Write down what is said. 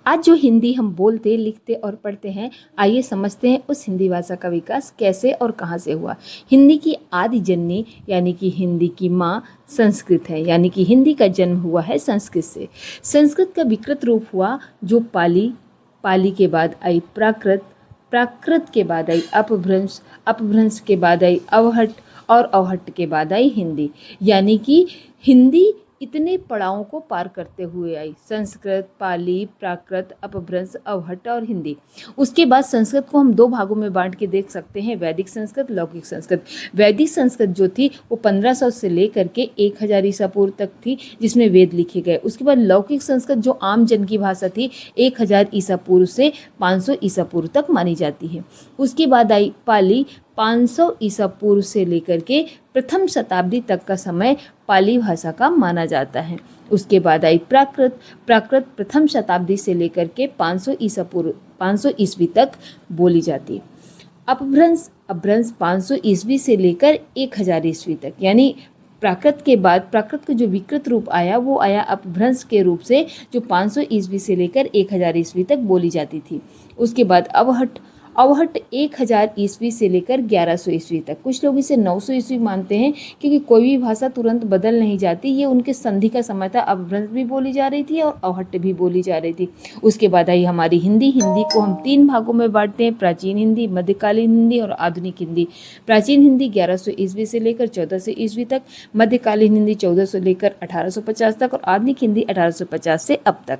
आज जो हिंदी हम बोलते, लिखते और पढ़ते हैं, आइए समझते हैं उस हिंदी भाषा का विकास कैसे और कहाँ से हुआ। हिंदी की आदि जननी यानी कि हिंदी की माँ संस्कृत है, यानी कि हिंदी का जन्म हुआ है संस्कृत से। संस्कृत का विकृत रूप हुआ जो पाली, पाली के बाद आई प्राकृत, प्राकृत के बाद आई अपभ्रंश, अपभ्रंश के बाद आई अवहट और अवहट के बाद आई हिंदी। यानी कि हिंदी इतने पड़ावों को पार करते हुए आई, संस्कृत, पाली, प्राकृत, अपभ्रंश, अवहट और हिंदी। उसके बाद संस्कृत को हम दो भागों में बांट के देख सकते हैं, वैदिक संस्कृत, लौकिक संस्कृत। वैदिक संस्कृत जो थी वो 1500 से लेकर के 1000 ईसा पूर्व तक थी, जिसमें वेद लिखे गए। उसके बाद लौकिक संस्कृत जो आम जन की भाषा थी 1000 ईसा पूर्व से 500 ईसा पूर्व तक मानी जाती है। उसके बाद आई पाली, 500 ईसा पूर्व से लेकर के प्रथम शताब्दी तक का समय पाली भाषा का माना जाता है। उसके बाद आई प्राकृत, प्राकृत प्रथम शताब्दी से लेकर के 500 ईसा पूर्व, 500 ईस्वी तक बोली जाती है। अपभ्रंश, अपभ्रंश 500 ईस्वी से लेकर 1000 ईस्वी तक, यानी प्राकृत के बाद प्राकृत का जो विकृत रूप आया वो आया अपभ्रंश के रूप से, जो 500 ईस्वी से लेकर 1000 ईस्वी तक बोली जाती थी। उसके बाद अवहट, अवहट 1000 ईस्वी से लेकर 1100 ईस्वी तक। कुछ लोग इसे 900 ईस्वी मानते हैं, क्योंकि कोई भी भाषा तुरंत बदल नहीं जाती, ये उनके संधि का समय था। अपभ्रंश भी बोली जा रही थी और अवहट भी बोली जा रही थी। उसके बाद आई हमारी हिंदी। हिंदी को हम 3 भागों में बांटते हैं, प्राचीन हिंदी, मध्यकालीन हिंदी और आधुनिक हिंदी। प्राचीन हिंदी 1100 ईस्वी से लेकर 1400 ईस्वी तक, मध्यकालीन हिंदी 1400 लेकर 1850 तक और आधुनिक हिंदी 1850 से अब तक।